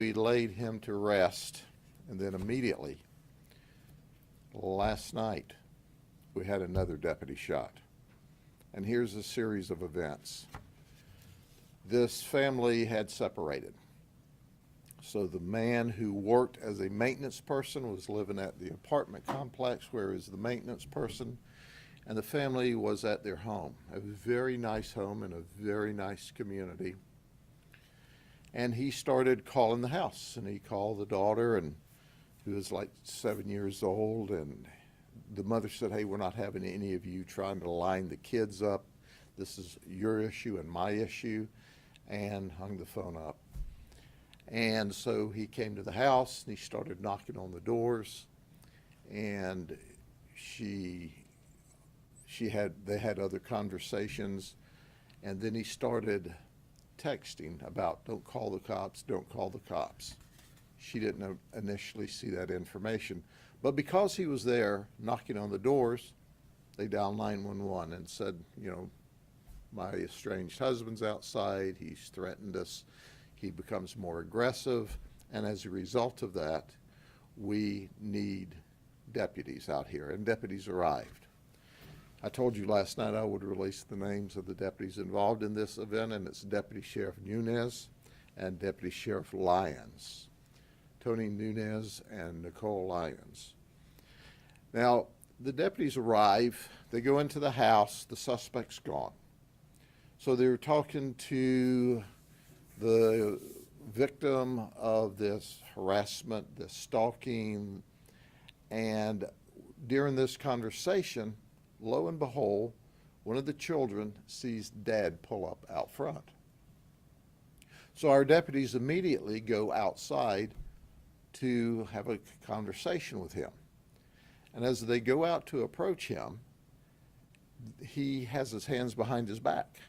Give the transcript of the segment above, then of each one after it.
We laid him to rest, and then immediately, last night, we had another deputy shot. And here's a series of events. This family had separated. So the man who worked as a maintenance person was living at the apartment complex where he was the maintenance person, and the family was at their home. It was a very nice home in a very nice community. And he started calling the house, and he called the daughter, and who was like 7 years old, and the mother said, "Hey, we're not having any of you trying to line the kids up. This is your issue and my issue," and hung the phone up. And so he came to the house, and he started knocking on the doors, and they had other conversations, and then he started texting about, "Don't call the cops, don't call the cops." She didn't initially see that information, but because he was there knocking on the doors, they dialed 911 and said, "My estranged husband's outside, he's threatened us, he becomes more aggressive, and as a result of that, we need deputies out here," and deputies arrived. I told you last night I would release the names of the deputies involved in this event, and it's Deputy Sheriff Nunez and Deputy Sheriff Lyons. Tony Nunez and Nicole Lyons. Now, the deputies arrive, they go into the house, the suspect's gone. So they're talking to the victim of this harassment, this stalking, and during this conversation, lo and behold, one of the children sees Dad pull up out front. So our deputies immediately go outside to have a conversation with him. And as they go out to approach him, he has his hands behind his back.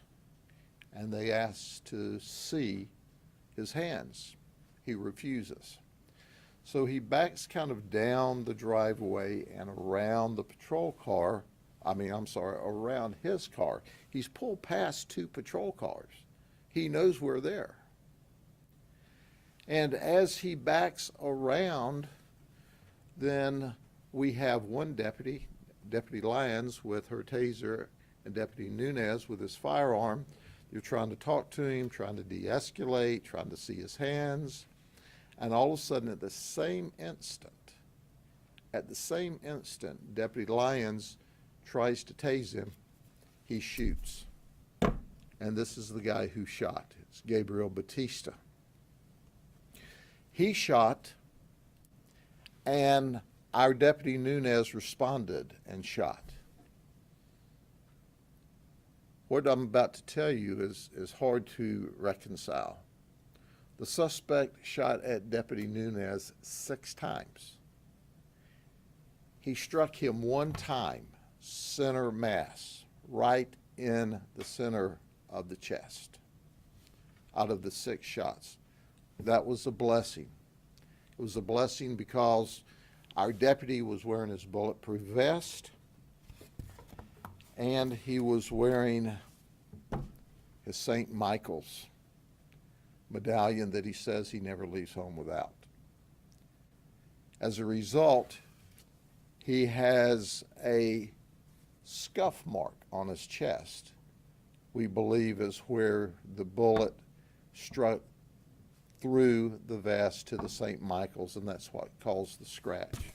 And they ask to see his hands. He refuses. So he backs kind of down the driveway and around the patrol car. Around his car. He's pulled past two patrol cars. He knows we're there. And as he backs around, then we have one deputy, Deputy Lyons with her taser, and Deputy Nunez with his firearm. They're trying to talk to him, trying to de-escalate, trying to see his hands. And all of a sudden, at the same instant, Deputy Lyons tries to tase him. He shoots. And this is the guy who shot. It's Gabriel Batista. He shot, and our Deputy Nunez responded and shot. What I'm about to tell you is hard to reconcile. The suspect shot at Deputy Nunez 6 times. He struck him one time, center mass, right in the center of the chest, out of the 6 shots. That was a blessing. It was a blessing because our deputy was wearing his bulletproof vest, and he was wearing his St. Michael's medallion that he says he never leaves home without. As a result, he has a scuff mark on his chest, we believe is where the bullet struck through the vest to the St. Michael's, and that's what caused the scratch.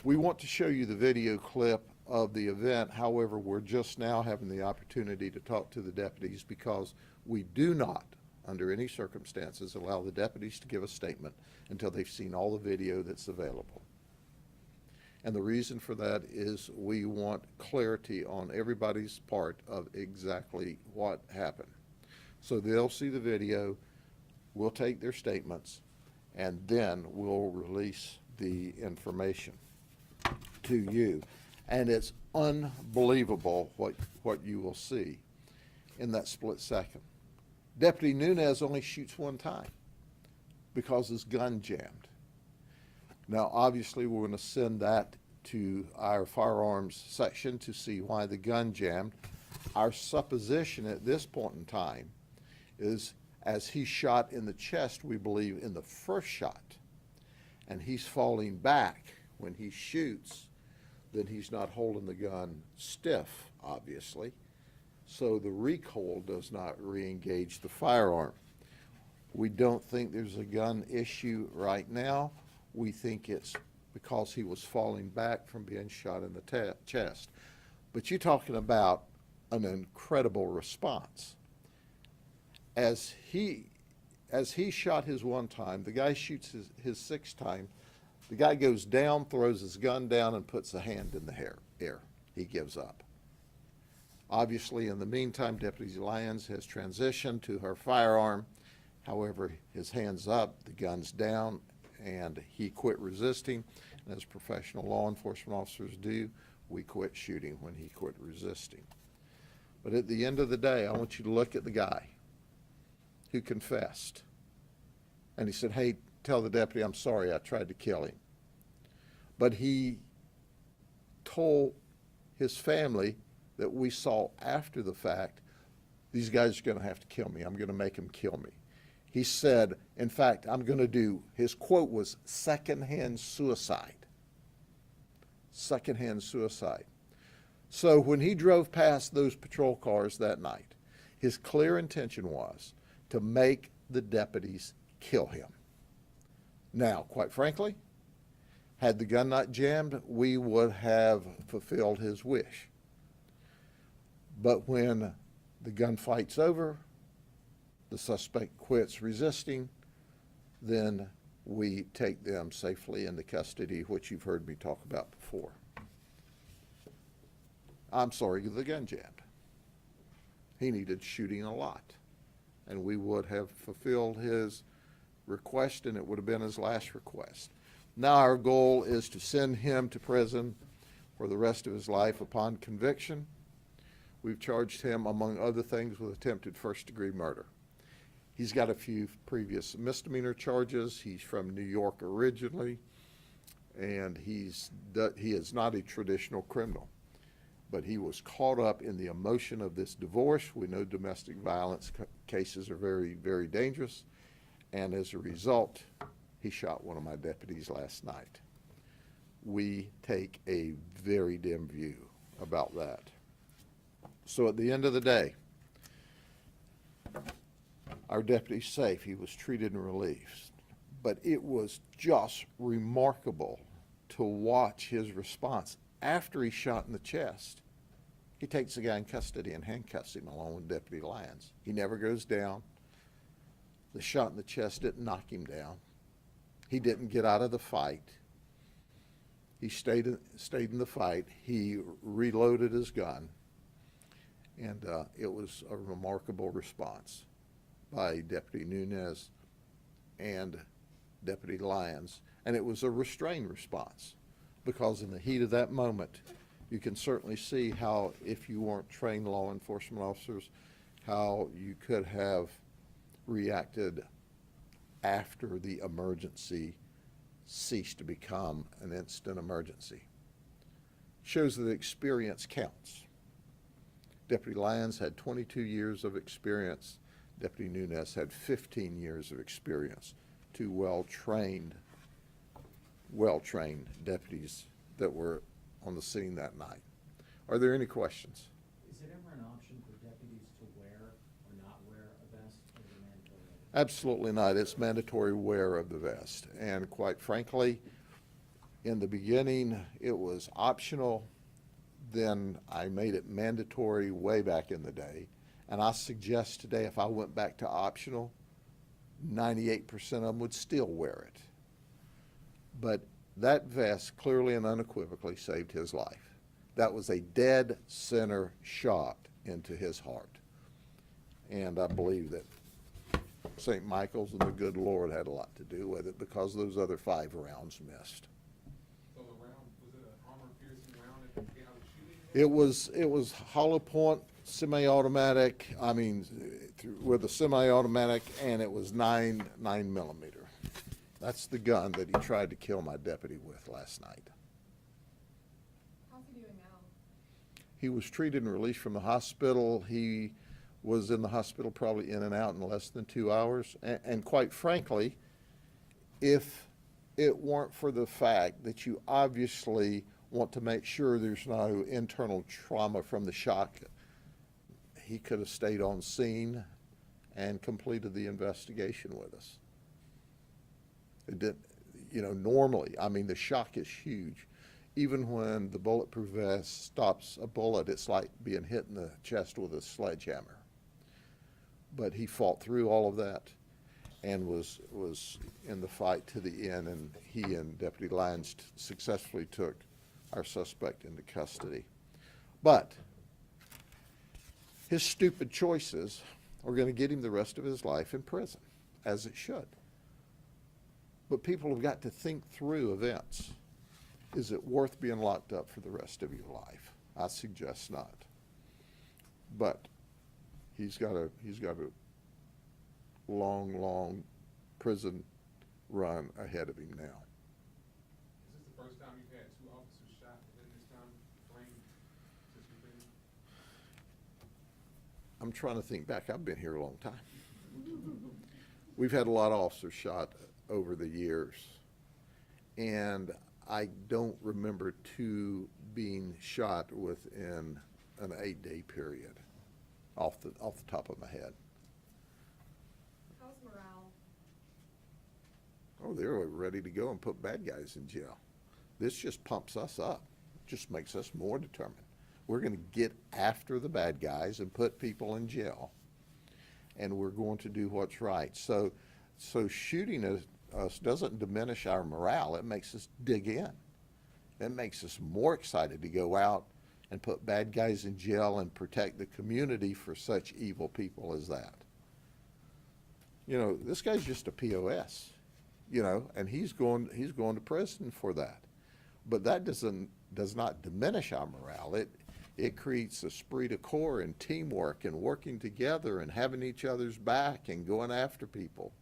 We want to show you the video clip of the event. However, we're just now having the opportunity to talk to the deputies because we do not, under any circumstances, allow the deputies to give a statement until they've seen all the video that's available. And the reason for that is we want clarity on everybody's part of exactly what happened. So they'll see the video, we'll take their statements, and then we'll release the information to you. And it's unbelievable what you will see in that split second. Deputy Nunez only shoots one time because his gun jammed. Now, obviously, we're going to send that to our firearms section to see why the gun jammed. Our supposition at this point in time is As he's shot in the chest, we believe in the first shot, and he's falling back when he shoots, then he's not holding the gun stiff, obviously. So the recoil does not re-engage the firearm. We don't think there's a gun issue right now. We think it's because he was falling back from being shot in the chest. But you're talking about an incredible response. As he shot his one time, the guy shoots his sixth time, the guy goes down, throws his gun down, and puts a hand in the air. He gives up. Obviously, in the meantime, Deputy Lyons has transitioned to her firearm. However, his hand's up, the gun's down, and he quit resisting. And as professional law enforcement officers do, we quit shooting when he quit resisting. But at the end of the day, I want you to look at the guy who confessed. And he said, hey, tell the deputy I'm sorry, I tried to kill him. But he told his family that we saw after the fact, these guys are going to have to kill me. I'm going to make them kill me. He said, in fact, I'm going to do, his quote was secondhand suicide. Secondhand suicide. So when he drove past those patrol cars that night, his clear intention was to make the deputies kill him. Now, quite frankly, had the gun not jammed, we would have fulfilled his wish. But when the gunfight's over, the suspect quits resisting, then we take them safely into custody, which you've heard me talk about before. I'm sorry, the gun jammed. He needed shooting a lot, and we would have fulfilled his request, and it would have been his last request. Now our goal is to send him to prison for the rest of his life upon conviction. We've charged him, among other things, with attempted first-degree murder. He's got a few previous misdemeanor charges. He's from New York originally, and he is not a traditional criminal. But he was caught up in the emotion of this divorce. We know domestic violence cases are very, very dangerous. And as a result, he shot one of my deputies last night. We take a very dim view about that. So at the end of the day, our deputy's safe. He was treated and released. But it was just remarkable to watch his response. After he shot in the chest, he takes the guy in custody and handcuffs him along with Deputy Lyons. He never goes down. The shot in the chest didn't knock him down. He didn't get out of the fight. He stayed in the fight. He reloaded his gun, and it was a remarkable response by Deputy Nunez and Deputy Lyons, and it was a restrained response, because in the heat of that moment, you can certainly see how, if you weren't trained law enforcement officers, how you could have reacted after the emergency ceased to become an instant emergency. Shows that experience counts. Deputy Lyons had 22 years of experience. Deputy Nunez had 15 years of experience. Two well-trained deputies that were on the scene that night. Are there any questions? Is it ever an option for deputies to wear or not wear a vest, or is it mandatory? Absolutely not. It's mandatory wear of the vest. And quite frankly, in the beginning, it was optional. Then I made it mandatory way back in the day. And I suggest today, if I went back to optional, 98% of them would still wear it. But that vest clearly and unequivocally saved his life. That was a dead center shot into his heart. And I believe that St. Michael's and the good Lord had a lot to do with it, because those other 5 rounds missed. So the round, was it an armor-piercing round that the guy was shooting? It was hollow point, semi-automatic, with a semi-automatic, and it was 9 millimeter. That's the gun that he tried to kill my deputy with last night. How's he doing now? He was treated and released from the hospital. He was in the hospital, probably in and out in less than 2 hours. And quite frankly, if it weren't for the fact that you obviously want to make sure there's no internal trauma from the shock, he could have stayed on scene and completed the investigation with us. It did, you know, normally, I mean, the shock is huge. Even when the bulletproof vest stops a bullet, it's like being hit in the chest with a sledgehammer. But he fought through all of that and was in the fight to the end, and he and Deputy Lyons successfully took our suspect into custody. But his stupid choices are going to get him the rest of his life in prison, as it should. But people have got to think through events. Is it worth being locked up for the rest of your life? I suggest not. But he's got a long prison run ahead of him now. Is this the first time you've had 2 officers shot within this time frame since you've been? I'm trying to think back. I've been here a long time. We've had a lot of officers shot over the years, and I don't remember 2 being shot within an 8-day period off the top of my head. How's morale? Oh, they're ready to go and put bad guys in jail. This just pumps us up, just makes us more determined. We're going to get after the bad guys and put people in jail, and we're going to do what's right. So shooting us doesn't diminish our morale. It makes us dig in. It makes us more excited to go out and put bad guys in jail and protect the community for such evil people as that. You know, this guy's just a POS, you know, and he's going to prison for that. But that does not diminish our morale. It creates esprit de corps and teamwork and working together and having each other's back and going after people.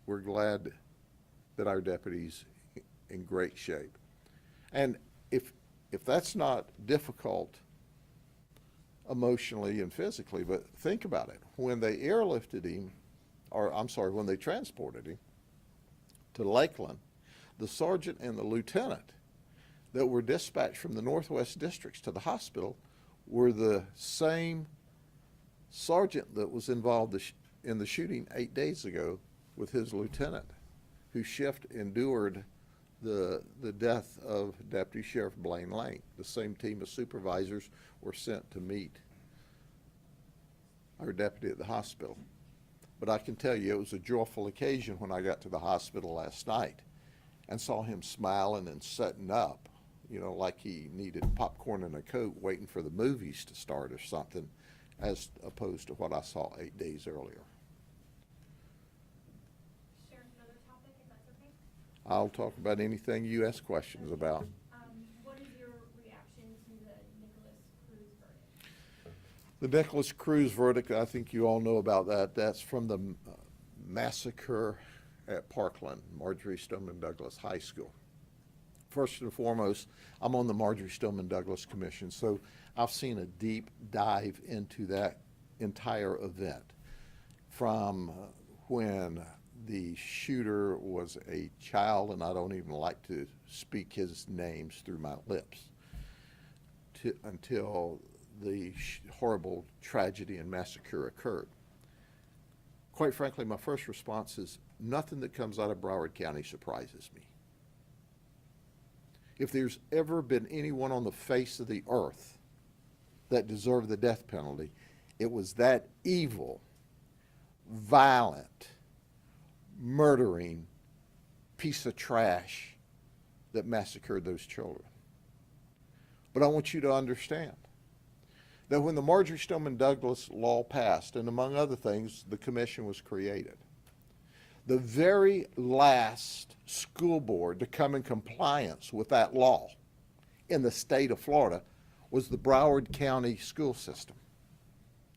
We're glad that our deputy's in great shape. And if that's not difficult emotionally and physically, but think about it. When they airlifted him, or I'm sorry, when they transported him to Lakeland, the sergeant and the lieutenant that were dispatched from the Northwest districts to the hospital were the same sergeant that was involved in the shooting 8 days ago with his lieutenant, whose shift endured the death of Deputy Sheriff Blaine Lane. The same team of supervisors were sent to meet our deputy at the hospital. But I can tell you, it was a joyful occasion when I got to the hospital last night and saw him smiling and setting up, you know, like he needed popcorn and a Coke waiting for the movies to start or something, as opposed to what I saw 8 days earlier. Sheriff, another topic, if that's okay? I'll talk about anything you ask questions about. What is your reaction to the Nicholas Cruz verdict? The Nicholas Cruz verdict, I think you all know about that. That's from the massacre at Parkland, Marjorie Stoneman Douglas High School. First and foremost, I'm on the Marjorie Stoneman Douglas Commission, so I've seen a deep dive into that entire event from when the shooter was a child, and I don't even like to speak his names through my lips, until the horrible tragedy and massacre occurred. Quite frankly, my first response is nothing that comes out of Broward County surprises me. If there's ever been anyone on the face of the earth that deserved the death penalty, it was that evil, violent, murdering piece of trash that massacred those children. But I want you to understand that when the Marjorie Stoneman Douglas law passed, and among other things, the commission was created, the very last school board to come in compliance with that law in the state of Florida was the Broward County school system.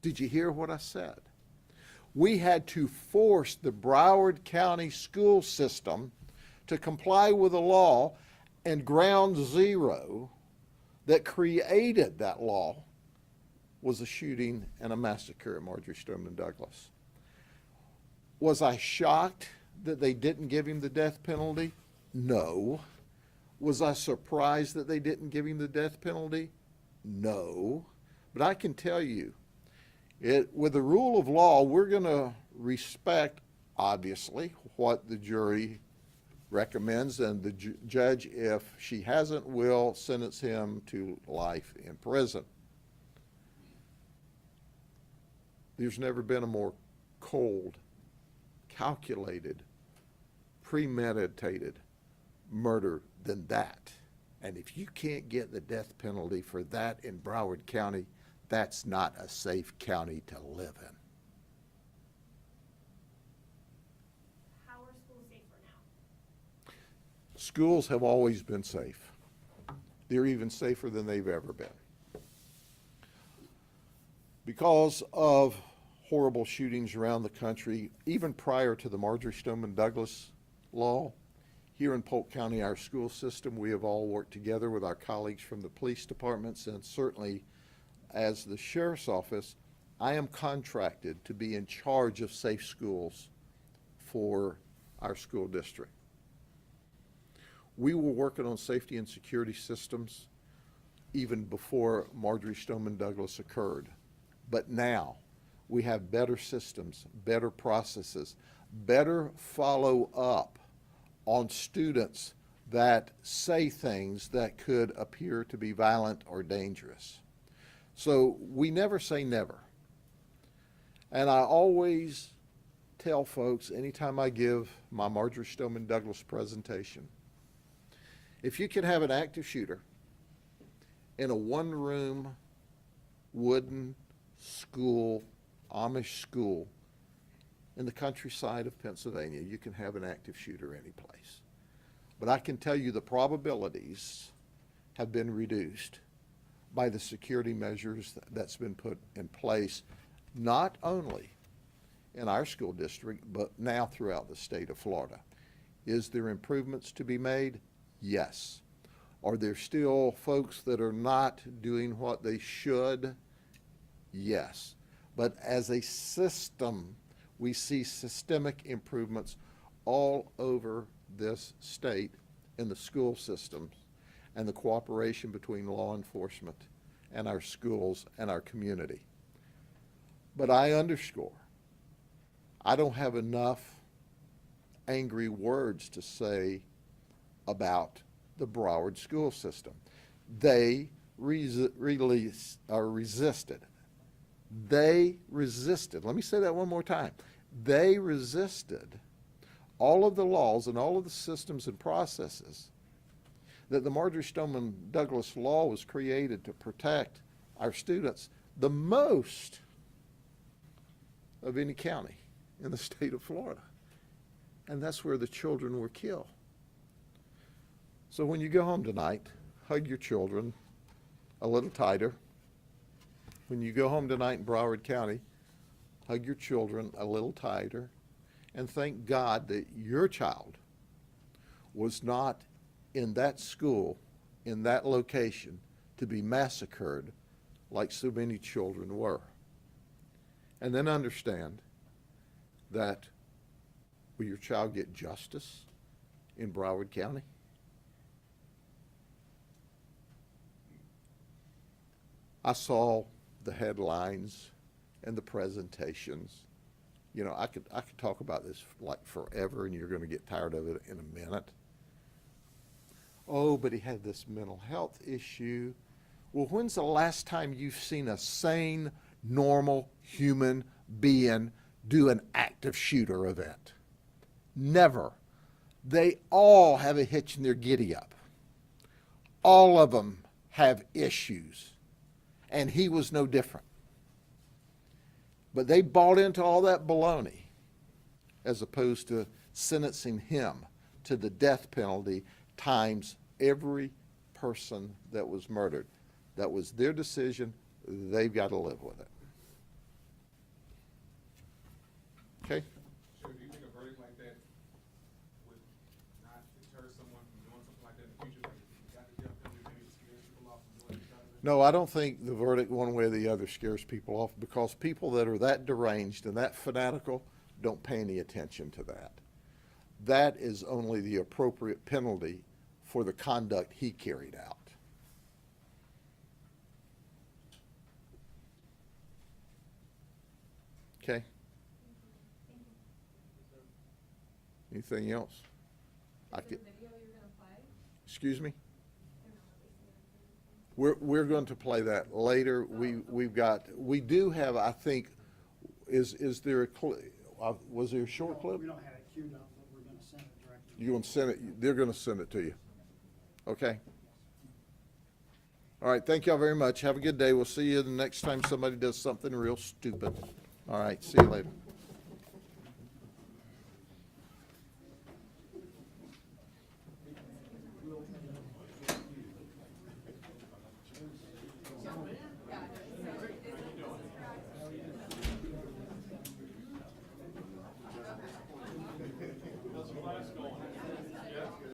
Did you hear what I said? We had to force the Broward County school system to comply with the law, and Ground Zero that created that law was a shooting and a massacre at Marjory Stoneman Douglas. Was I shocked that they didn't give him the death penalty? No. Was I surprised that they didn't give him the death penalty? No. But I can tell you, with the rule of law, we're going to respect, obviously, what the jury recommends, and the judge, if she hasn't, will sentence him to life in prison. There's never been a more cold, calculated, premeditated murder than that. And if you can't get the death penalty for that in Broward County, that's not a safe county to live in. How are schools safer now? Schools have always been safe. They're even safer than they've ever been. Because of horrible shootings around the country, even prior to the Marjory Stoneman Douglas law, here in Polk County, our school system, we have all worked together with our colleagues from the police departments, and certainly as the sheriff's office, I am contracted to be in charge of safe schools for our school district. We were working on safety and security systems even before Marjory Stoneman Douglas occurred. But now we have better systems, better processes, better follow up on students that say things that could appear to be violent or dangerous. So we never say never. And I always tell folks anytime I give my Marjory Stoneman Douglas presentation, if you can have an active shooter in a one-room wooden school, Amish school in the countryside of Pennsylvania, you can have an active shooter any place. But I can tell you the probabilities have been reduced by the security measures that's been put in place, not only in our school district, but now throughout the state of Florida. Is there improvements to be made? Yes. Are there still folks that are not doing what they should? Yes. But as a system, we see systemic improvements all over this state in the school systems and the cooperation between law enforcement and our schools and our community. But I underscore, I don't have enough angry words to say about the Broward school system. They resisted. They resisted. Let me say that one more time. They resisted all of the laws and all of the systems and processes that the Marjory Stoneman Douglas law was created to protect our students the most of any county in the state of Florida. And that's where the children were killed. So when you go home tonight, hug your children a little tighter. When you go home tonight in Broward County, hug your children a little tighter, and thank God that your child was not in that school, in that location, to be massacred like so many children were. And then understand that will your child get justice in Broward County? I saw the headlines and the presentations. You know, I could talk about this like forever, and you're going to get tired of it in a minute. Oh, but he had this mental health issue. Well, when's the last time you've seen a sane, normal human being do an active shooter event? Never. They all have a hitch in their giddy up. All of them have issues. And he was no different. But they bought into all that baloney as opposed to sentencing him to the death penalty times every person that was murdered. That was their decision. They've got to live with it. Okay? Sure, do you think a verdict like that would not deter someone from doing something like that in the future? Like, if you got the death penalty, maybe it scares people off from doing it? No, I don't think the verdict one way or the other scares people off, because people that are that deranged and that fanatical don't pay any attention to that. That is only the appropriate penalty for the conduct he carried out. Okay? Anything else? I Is there could- a video you're gonna play? Excuse me? They're not releasing it. We're going to play that later. We do have, I think, is there a was there a short clip? We don't have it queued up, but we're gonna send it directly. You gonna send it, they're gonna send it to you. Okay? All right, thank y'all very much. Have a good day. We'll see you the next time somebody does something real stupid. All right, see you later.